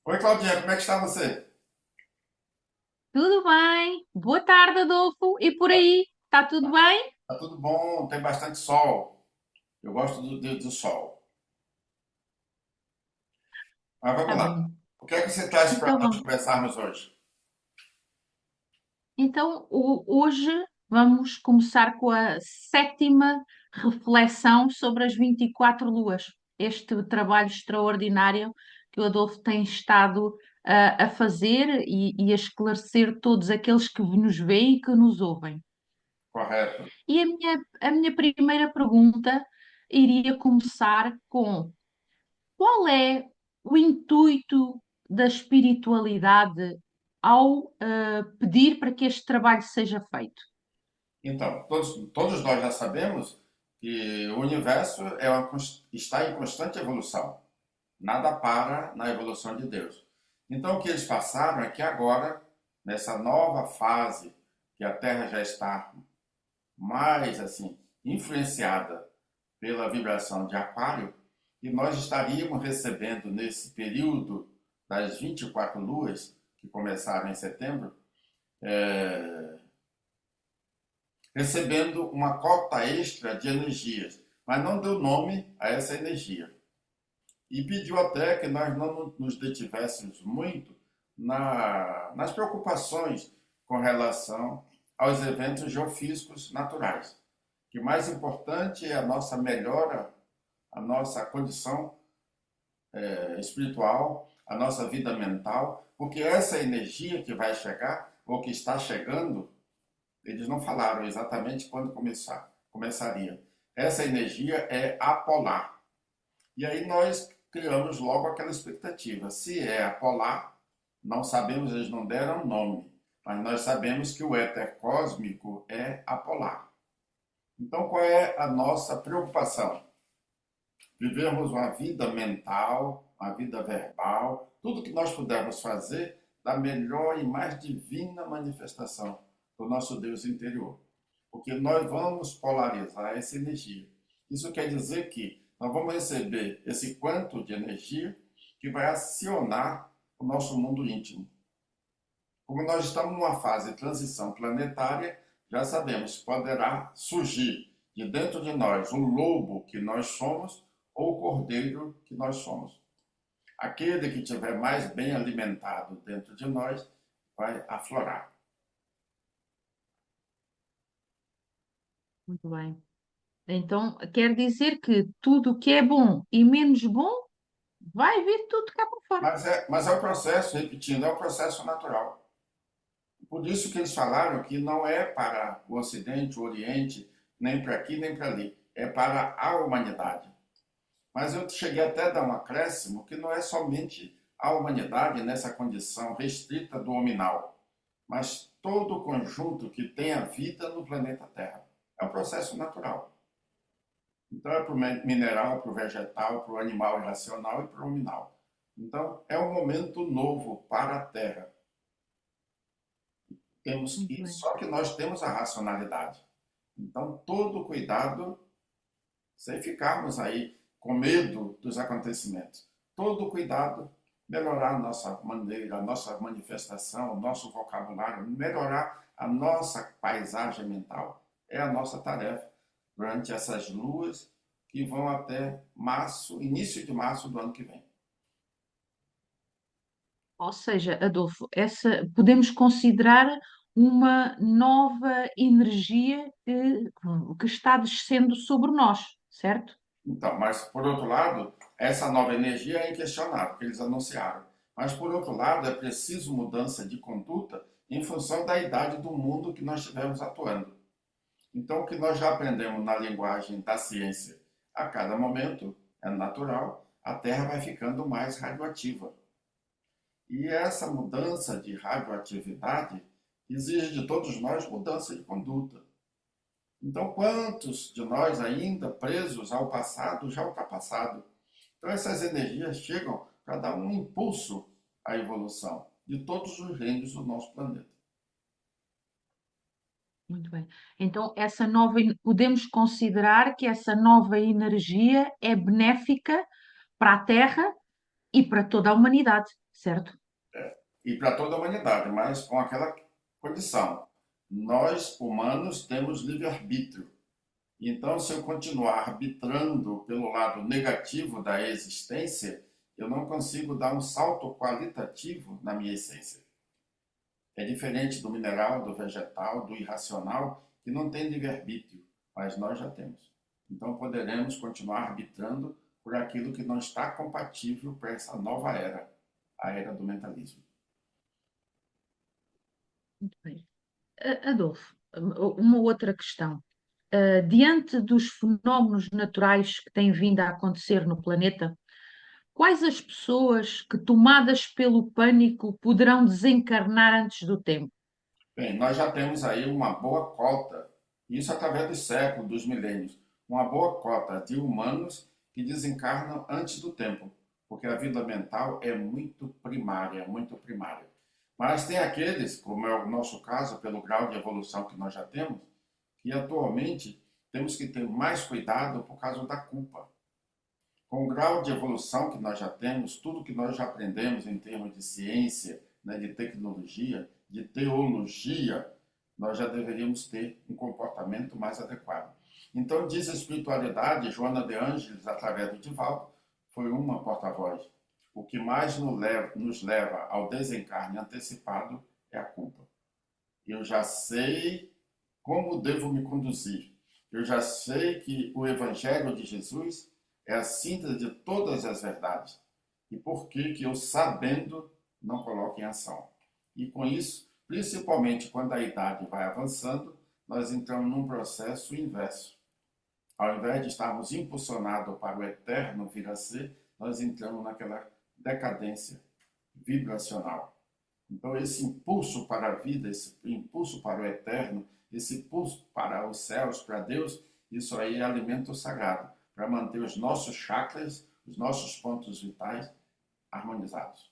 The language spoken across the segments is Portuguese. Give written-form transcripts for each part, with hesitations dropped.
Oi, Claudinha, como é que está você? Tudo bem? Boa tarde, Adolfo. E por aí? Está tudo bem? Tá tudo bom, tem bastante sol. Eu gosto do sol. Mas vamos Está lá. bem. O que é que você traz para Então nós vamos. conversarmos hoje? Hoje vamos começar com a sétima reflexão sobre as 24 luas. Este trabalho extraordinário que o Adolfo tem estado a fazer e a esclarecer todos aqueles que nos veem e que nos ouvem. Correto. E a minha primeira pergunta iria começar com: qual é o intuito da espiritualidade ao pedir para que este trabalho seja feito? Então, todos nós já sabemos que o universo está em constante evolução. Nada para na evolução de Deus. Então, o que eles passaram é que agora, nessa nova fase, que a Terra já está mais assim influenciada pela vibração de Aquário, e nós estaríamos recebendo nesse período das 24 luas, que começaram em setembro, recebendo uma cota extra de energias, mas não deu nome a essa energia. E pediu até que nós não nos detivéssemos muito nas preocupações com relação aos eventos geofísicos naturais. Que o mais importante é a nossa melhora, a nossa condição espiritual, a nossa vida mental, porque essa energia que vai chegar, ou que está chegando, eles não falaram exatamente quando começaria. Essa energia é apolar. E aí nós criamos logo aquela expectativa. Se é apolar, não sabemos, eles não deram nome, mas nós sabemos que o éter cósmico é apolar. Então, qual é a nossa preocupação? Vivermos uma vida mental, uma vida verbal, tudo que nós pudermos fazer da melhor e mais divina manifestação do nosso Deus interior. Porque nós vamos polarizar essa energia. Isso quer dizer que nós vamos receber esse quanto de energia que vai acionar o nosso mundo íntimo. Como nós estamos numa fase de transição planetária, já sabemos, poderá surgir de dentro de nós o lobo que nós somos ou o cordeiro que nós somos. Aquele que estiver mais bem alimentado dentro de nós vai aflorar. Muito bem. Então, quer dizer que tudo o que é bom e menos bom vai vir tudo cá para fora. Mas é o processo, repetindo, é o processo natural. Por isso que eles falaram que não é para o Ocidente, o Oriente, nem para aqui, nem para ali. É para a humanidade. Mas eu cheguei até a dar um acréscimo que não é somente a humanidade nessa condição restrita do hominal, mas todo o conjunto que tem a vida no planeta Terra. É um processo natural. Então é para o mineral, para o vegetal, para o animal irracional e para o hominal. Então é um momento novo para a Terra. Muito bem. Só que nós temos a racionalidade. Então todo cuidado, sem ficarmos aí com medo dos acontecimentos. Todo cuidado, melhorar a nossa maneira, a nossa manifestação, o nosso vocabulário, melhorar a nossa paisagem mental. É a nossa tarefa durante essas luas que vão até março, início de março do ano que vem. Ou seja, Adolfo, podemos considerar uma nova energia que está descendo sobre nós, certo? Então, mas por outro lado, essa nova energia é inquestionável, que eles anunciaram. Mas por outro lado, é preciso mudança de conduta em função da idade do mundo que nós estivermos atuando. Então, o que nós já aprendemos na linguagem da ciência, a cada momento, é natural, a Terra vai ficando mais radioativa. E essa mudança de radioatividade exige de todos nós mudança de conduta. Então, quantos de nós ainda presos ao passado já ultrapassado? Então, essas energias chegam para dar um impulso à evolução de todos os reinos do nosso planeta. Muito bem. Então, podemos considerar que essa nova energia é benéfica para a Terra e para toda a humanidade, certo? E para toda a humanidade, mas com aquela condição. Nós, humanos, temos livre-arbítrio. Então, se eu continuar arbitrando pelo lado negativo da existência, eu não consigo dar um salto qualitativo na minha essência. É diferente do mineral, do vegetal, do irracional, que não tem livre-arbítrio, mas nós já temos. Então, poderemos continuar arbitrando por aquilo que não está compatível para essa nova era, a era do mentalismo. Muito bem. Adolfo, uma outra questão. Diante dos fenómenos naturais que têm vindo a acontecer no planeta, quais as pessoas que, tomadas pelo pânico, poderão desencarnar antes do tempo? Bem, nós já temos aí uma boa cota, isso através dos séculos, dos milênios, uma boa cota de humanos que desencarnam antes do tempo, porque a vida mental é muito primária, muito primária. Mas tem aqueles, como é o nosso caso, pelo grau de evolução que nós já temos, que atualmente temos que ter mais cuidado por causa da culpa. Com o grau de evolução que nós já temos, tudo que nós já aprendemos em termos de ciência, né, de tecnologia, de teologia, nós já deveríamos ter um comportamento mais adequado. Então, diz a espiritualidade, Joana de Ângeles, através do Divaldo, foi uma porta-voz. O que mais nos leva ao desencarne antecipado é a culpa. Eu já sei como devo me conduzir. Eu já sei que o Evangelho de Jesus é a síntese de todas as verdades. E por que eu, sabendo, não coloco em ação? E com isso, principalmente quando a idade vai avançando, nós entramos num processo inverso. Ao invés de estarmos impulsionados para o eterno vir a ser, nós entramos naquela decadência vibracional. Então, esse impulso para a vida, esse impulso para o eterno, esse impulso para os céus, para Deus, isso aí é alimento sagrado, para manter os nossos chakras, os nossos pontos vitais harmonizados.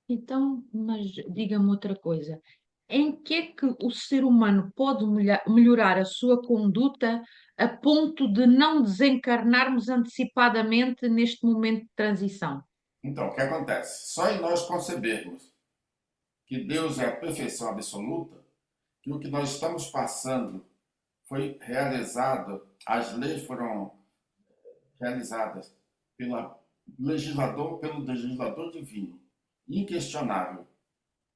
Então, mas diga-me outra coisa. Em que é que o ser humano pode melhorar a sua conduta a ponto de não desencarnarmos antecipadamente neste momento de transição? Então, o que acontece? Só em nós concebermos que Deus é a perfeição absoluta, que o que nós estamos passando foi realizado, as leis foram realizadas pelo legislador divino, inquestionável,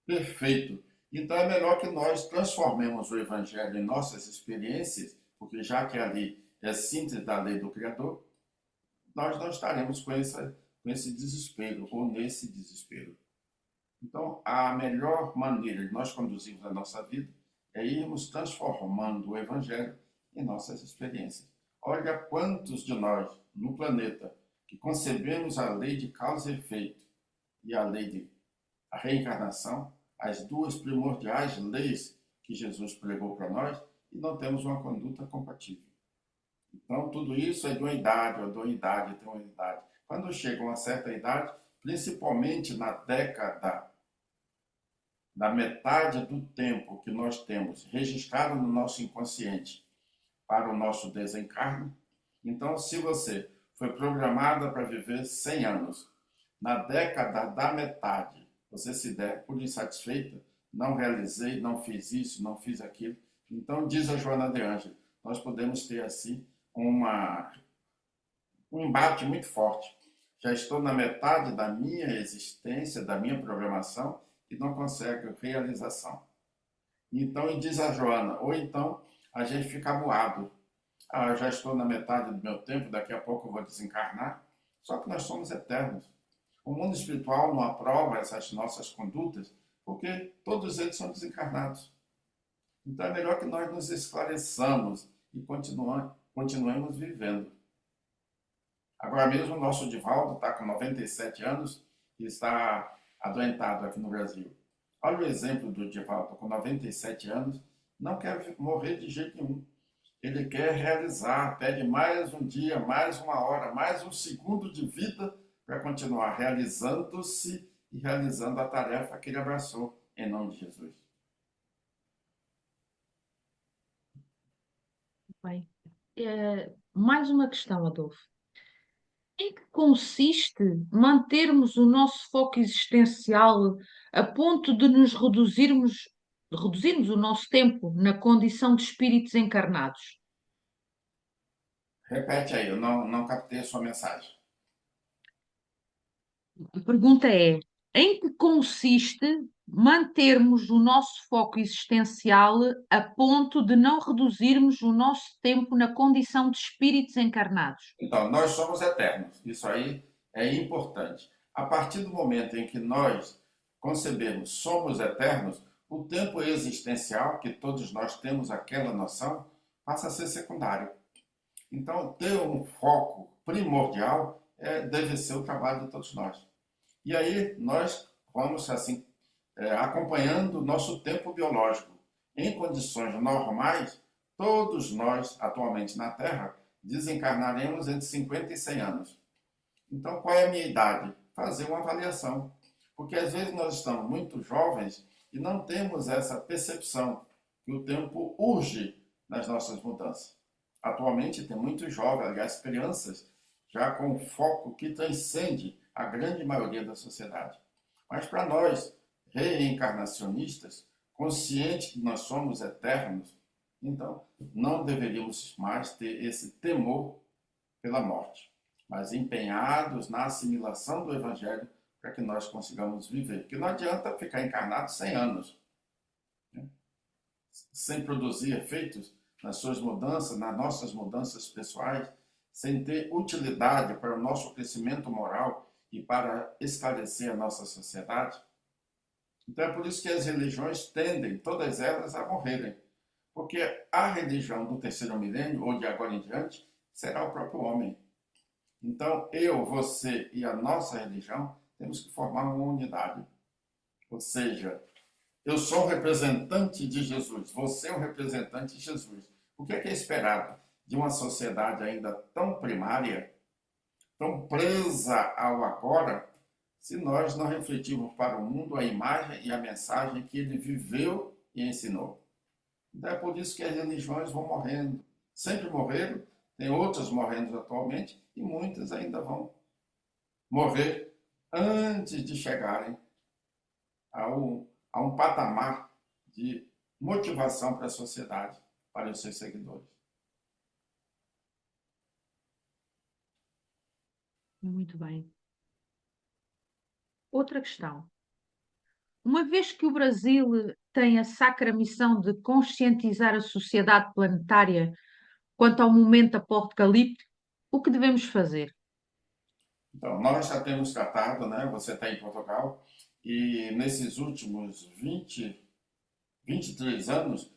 perfeito. Então é melhor que nós transformemos o Evangelho em nossas experiências, porque já que ali é síntese da lei do Criador, nós não estaremos com esse desespero ou nesse desespero. Então, a melhor maneira de nós conduzirmos a nossa vida é irmos transformando o Evangelho em nossas experiências. Olha quantos de nós no planeta que concebemos a lei de causa e efeito e a lei de reencarnação, as duas primordiais leis que Jesus pregou para nós, e não temos uma conduta compatível. Então, tudo isso é de uma idade, ou de uma idade, de uma idade. Quando chega uma certa idade, principalmente na década da metade do tempo que nós temos registrado no nosso inconsciente para o nosso desencarne, então, se você foi programada para viver 100 anos, na década da metade, você se der por insatisfeita, não realizei, não fiz isso, não fiz aquilo. Então, diz a Joana de Ângeles, nós podemos ter assim um embate muito forte. Já estou na metade da minha existência, da minha programação, e não consegue realização. Então, e diz a Joana, ou então a gente fica moado. Ah, eu já estou na metade do meu tempo, daqui a pouco eu vou desencarnar. Só que nós somos eternos. O mundo espiritual não aprova essas nossas condutas, porque todos eles são desencarnados. Então é melhor que nós nos esclareçamos e continuemos vivendo. Agora mesmo o nosso Divaldo está com 97 anos e está adoentado aqui no Brasil. Olha o exemplo do Divaldo, com 97 anos, não quer morrer de jeito nenhum. Ele quer realizar, pede mais um dia, mais uma hora, mais um segundo de vida para continuar realizando-se e realizando a tarefa que ele abraçou em nome de Jesus. Bem, mais uma questão, Adolfo. Em que consiste mantermos o nosso foco existencial a ponto de reduzirmos o nosso tempo na condição de espíritos encarnados? Repete aí, eu não captei a sua mensagem. A pergunta é: em que consiste mantermos o nosso foco existencial a ponto de não reduzirmos o nosso tempo na condição de espíritos encarnados? Então, nós somos eternos. Isso aí é importante. A partir do momento em que nós concebemos somos eternos, o tempo existencial, que todos nós temos aquela noção, passa a ser secundário. Então, ter um foco primordial deve ser o trabalho de todos nós. E aí nós vamos assim acompanhando o nosso tempo biológico. Em condições normais, todos nós atualmente na Terra desencarnaremos entre 50 e 100 anos. Então, qual é a minha idade? Fazer uma avaliação. Porque às vezes nós estamos muito jovens e não temos essa percepção que o tempo urge nas nossas mudanças. Atualmente tem muitos jovens, aliás, crianças, já com foco que transcende a grande maioria da sociedade. Mas para nós, reencarnacionistas, conscientes que nós somos eternos, então não deveríamos mais ter esse temor pela morte, mas empenhados na assimilação do Evangelho para que nós consigamos viver. Porque não adianta ficar encarnado 100 anos, né? Sem produzir efeitos nas suas mudanças, nas nossas mudanças pessoais, sem ter utilidade para o nosso crescimento moral e para esclarecer a nossa sociedade. Então é por isso que as religiões tendem, todas elas, a morrerem. Porque a religião do terceiro milênio, ou de agora em diante, será o próprio homem. Então eu, você e a nossa religião temos que formar uma unidade. Ou seja, eu sou um representante de Jesus, você é um representante de Jesus. O que é esperado de uma sociedade ainda tão primária, tão presa ao agora, se nós não refletirmos para o mundo a imagem e a mensagem que ele viveu e ensinou? Então é por isso que as religiões vão morrendo. Sempre morreram, tem outras morrendo atualmente e muitas ainda vão morrer antes de chegarem a um patamar de motivação para a sociedade, para os seus seguidores. Muito bem. Outra questão. Uma vez que o Brasil tem a sacra missão de conscientizar a sociedade planetária quanto ao momento apocalíptico, o que devemos fazer? Então, nós já temos tratado, né? Você está em Portugal, e nesses últimos 23 anos,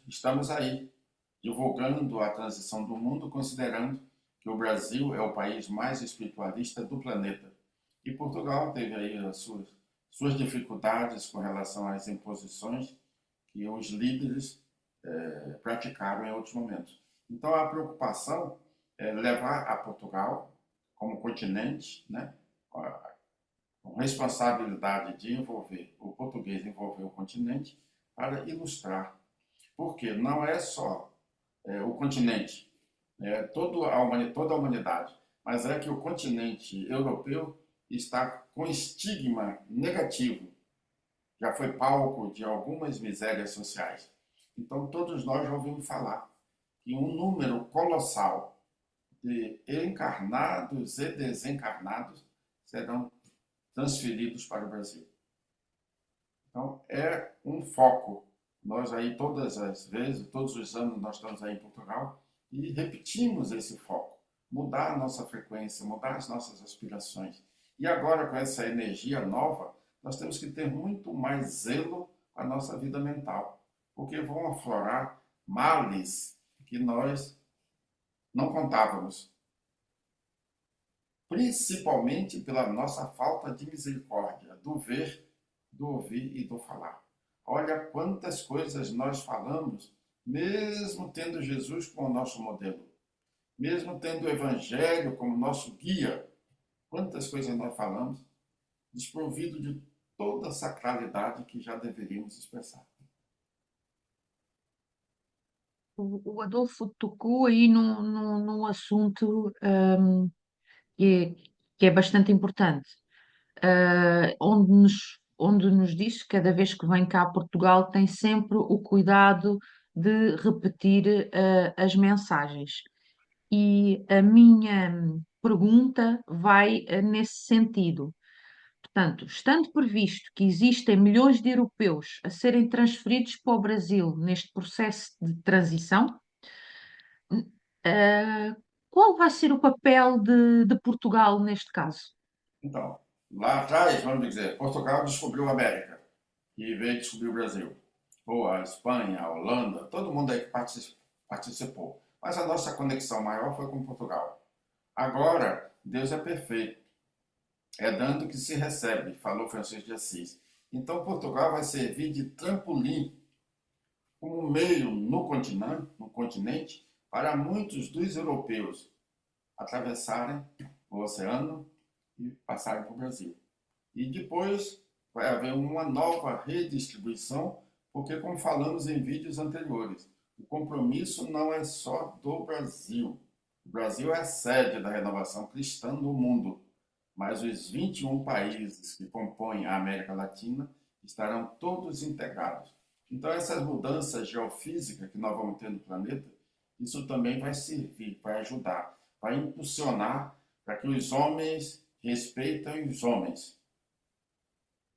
estamos aí, divulgando a transição do mundo, considerando que o Brasil é o país mais espiritualista do planeta. E Portugal teve aí as suas dificuldades com relação às imposições que os líderes praticaram em outros momentos. Então, a preocupação é levar a Portugal como continente, né, com responsabilidade de envolver o português, envolver o continente, para ilustrar. Porque não é só o continente, toda a humanidade, mas é que o continente europeu está com estigma negativo, já foi palco de algumas misérias sociais. Então, todos nós já ouvimos falar que um número colossal de encarnados e desencarnados serão transferidos para o Brasil. Então, é um foco. Nós aí, todas as vezes, todos os anos, nós estamos aí em Portugal e repetimos esse foco. Mudar a nossa frequência, mudar as nossas aspirações. E agora, com essa energia nova, nós temos que ter muito mais zelo com a nossa vida mental, porque vão aflorar males que nós não contávamos, principalmente pela nossa falta de misericórdia, do ver, do ouvir e do falar. Olha quantas coisas nós falamos, mesmo tendo Jesus como nosso modelo, mesmo tendo o Evangelho como nosso guia. Quantas coisas nós falamos, desprovido de toda a sacralidade que já deveríamos expressar. O Adolfo tocou aí num assunto que que é bastante importante, onde nos diz que cada vez que vem cá a Portugal tem sempre o cuidado de repetir as mensagens. E a minha pergunta vai nesse sentido. Portanto, estando previsto que existem milhões de europeus a serem transferidos para o Brasil neste processo de transição, eh, qual vai ser o papel de Portugal neste caso? Então, lá atrás, vamos dizer, Portugal descobriu a América e veio descobrir o Brasil. Ou a Espanha, a Holanda, todo mundo aí que participou. Mas a nossa conexão maior foi com Portugal. Agora, Deus é perfeito. É dando que se recebe, falou Francisco de Assis. Então, Portugal vai servir de trampolim como meio no continente para muitos dos europeus atravessarem o oceano e passarem para o Brasil. E depois vai haver uma nova redistribuição, porque, como falamos em vídeos anteriores, o compromisso não é só do Brasil. O Brasil é a sede da renovação cristã no mundo, mas os 21 países que compõem a América Latina estarão todos integrados. Então, essas mudanças geofísicas que nós vamos ter no planeta, isso também vai servir, vai ajudar, vai impulsionar para que os homens respeitem os homens,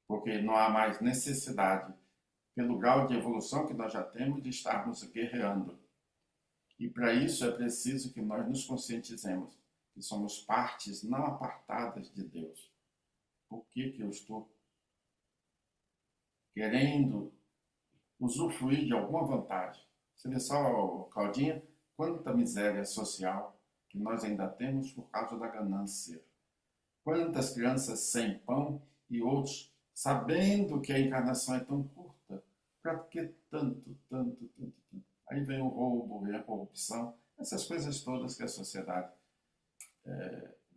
porque não há mais necessidade, pelo grau de evolução que nós já temos, de estarmos guerreando. E para isso é preciso que nós nos conscientizemos que somos partes não apartadas de Deus. Por que eu estou querendo usufruir de alguma vantagem? Você vê só, Claudinha, quanta miséria social que nós ainda temos por causa da ganância. Quantas crianças sem pão e outros sabendo que a encarnação é tão curta, para que tanto, tanto, tanto, tanto? Aí vem o roubo, vem a corrupção, essas coisas todas que a sociedade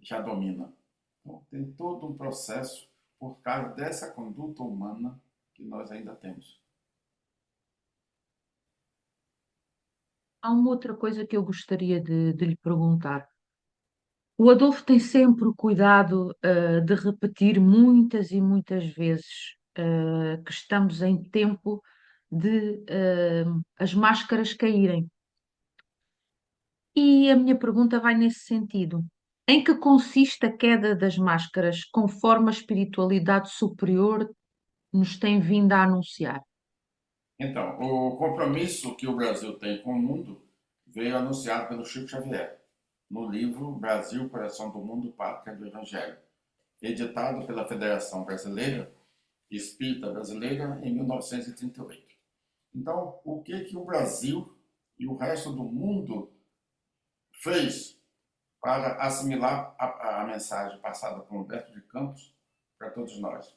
já domina. Então, tem todo um processo por causa dessa conduta humana que nós ainda temos. Há uma outra coisa que eu gostaria de lhe perguntar. O Adolfo tem sempre o cuidado, de repetir muitas e muitas vezes, que estamos em tempo de, as máscaras caírem. E a minha pergunta vai nesse sentido. Em que consiste a queda das máscaras, conforme a espiritualidade superior nos tem vindo a anunciar? Então, o compromisso que o Brasil tem com o mundo veio anunciado pelo Chico Xavier, no livro Brasil, Coração do Mundo, Pátria do Evangelho, editado pela Federação Brasileira Espírita Brasileira em 1938. Então, o que o Brasil e o resto do mundo fez para assimilar a mensagem passada por Humberto de Campos para todos nós?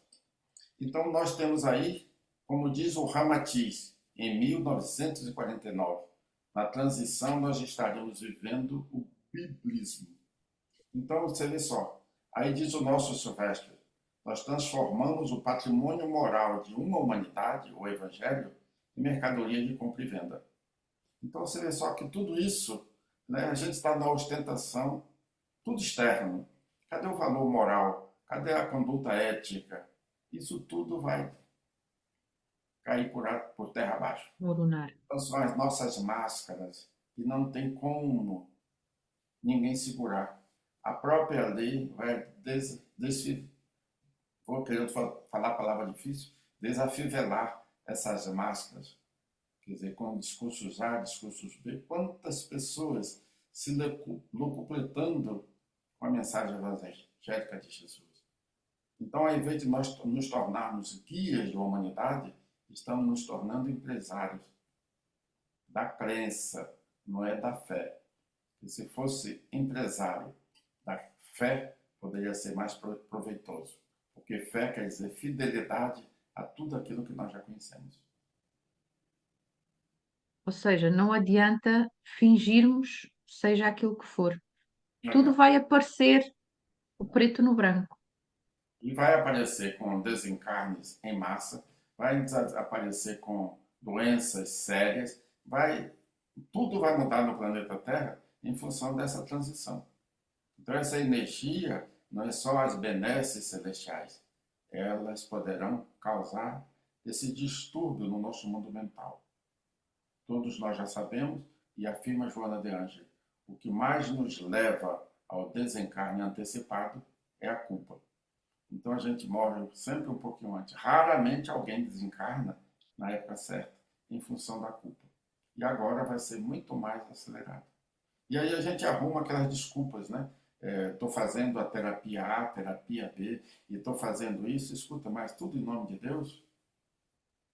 Então, nós temos aí, como diz o Ramatiz, em 1949, na transição nós estaremos vivendo o biblismo. Então, você vê só, aí diz o nosso Silvestre, nós transformamos o patrimônio moral de uma humanidade, o Evangelho, em mercadoria de compra e venda. Então, você vê só que tudo isso, né, a gente está na ostentação, tudo externo. Cadê o valor moral? Cadê a conduta ética? Isso tudo vai cair por terra abaixo. Moronar. Então, são as nossas máscaras e não tem como ninguém segurar. A própria lei vai vou querendo falar a palavra difícil, desafivelar essas máscaras. Quer dizer, com discursos A, discursos B, quantas pessoas se locupletando com a mensagem evangélica de Jesus. Então, ao invés de nós nos tornarmos guias da humanidade, estamos nos tornando empresários da crença, não é da fé. E se fosse empresário da fé, poderia ser mais proveitoso. Porque fé quer dizer fidelidade a tudo aquilo que nós já conhecemos. Ou seja, não adianta fingirmos, seja aquilo que for. Não Tudo adianta. vai aparecer o preto no branco. E vai aparecer com desencarnes em massa, vai aparecer com doenças sérias, tudo vai mudar no planeta Terra em função dessa transição. Então, essa energia não é só as benesses celestiais, elas poderão causar esse distúrbio no nosso mundo mental. Todos nós já sabemos, e afirma Joana de Ângeles, o que mais nos leva ao desencarne antecipado é a culpa. Então a gente morre sempre um pouquinho antes. Raramente alguém desencarna na época certa, em função da culpa. E agora vai ser muito mais acelerado. E aí a gente arruma aquelas desculpas, né? Estou fazendo a terapia A, terapia B, e estou fazendo isso, escuta, mas tudo em nome de Deus,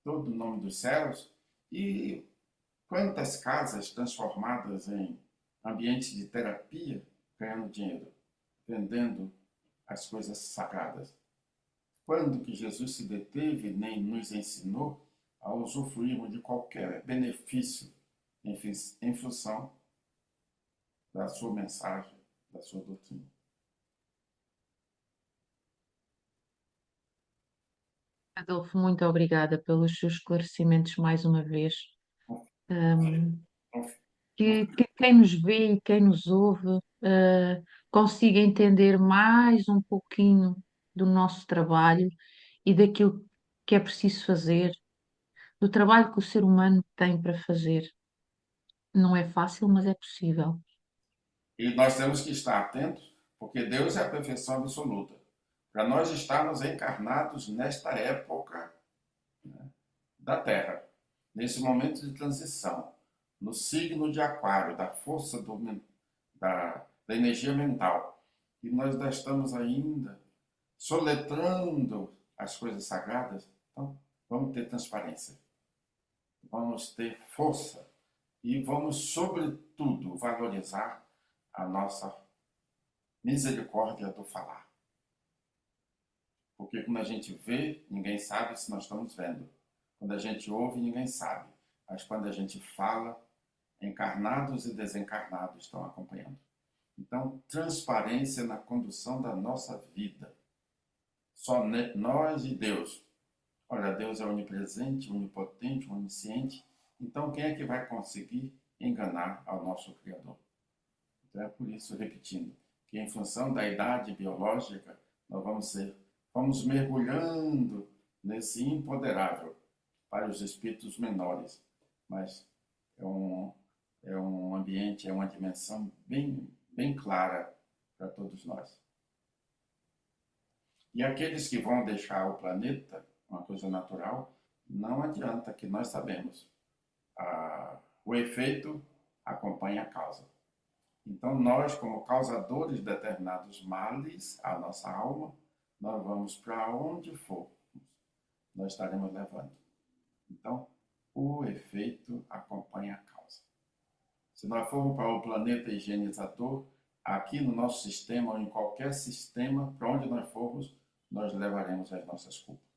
tudo em nome dos céus. E quantas casas transformadas em ambientes de terapia ganhando dinheiro, vendendo as coisas sagradas? Quando que Jesus se deteve nem nos ensinou a usufruirmos de qualquer benefício em função da sua mensagem, da sua doutrina? Adolfo, muito obrigada pelos seus esclarecimentos mais uma vez. Um, Não, que quem nos vê e quem nos ouve, consiga entender mais um pouquinho do nosso trabalho e daquilo que é preciso fazer, do trabalho que o ser humano tem para fazer. Não é fácil, mas é possível. e nós temos que estar atentos, porque Deus é a perfeição absoluta. Para nós estarmos encarnados nesta época da Terra, nesse momento de transição, no signo de Aquário, da força da energia mental. E nós ainda estamos ainda soletrando as coisas sagradas. Então, vamos ter transparência, vamos ter força e vamos, sobretudo, valorizar a nossa misericórdia do falar. Porque quando a gente vê, ninguém sabe se nós estamos vendo. Quando a gente ouve, ninguém sabe. Mas quando a gente fala, encarnados e desencarnados estão acompanhando. Então, transparência na condução da nossa vida. Só nós e Deus. Olha, Deus é onipresente, onipotente, onisciente. Então, quem é que vai conseguir enganar ao nosso Criador? Então, é por isso, repetindo, que em função da idade biológica, nós vamos mergulhando nesse imponderável para os espíritos menores. Mas é um, é um ambiente, é uma dimensão bem clara para todos nós. E aqueles que vão deixar o planeta, uma coisa natural, não adianta, que nós sabemos. O efeito acompanha a causa. Então, nós, como causadores de determinados males à nossa alma, nós vamos para onde for, nós estaremos levando. Então, o efeito acompanha a causa. Se nós formos para o planeta higienizador, aqui no nosso sistema ou em qualquer sistema, para onde nós formos, nós levaremos as nossas culpas.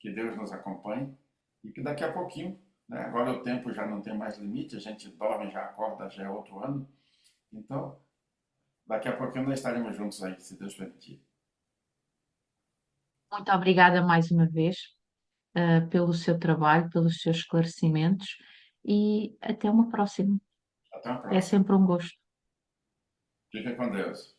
Que Deus nos acompanhe e que daqui a pouquinho, né, agora o tempo já não tem mais limite, a gente dorme, já acorda, já é outro ano. Então, daqui a pouquinho nós estaremos juntos aí, se Deus permitir. Muito obrigada mais uma vez, pelo seu trabalho, pelos seus esclarecimentos e até uma próxima. Até a É próxima. sempre um gosto. Fiquem com Deus.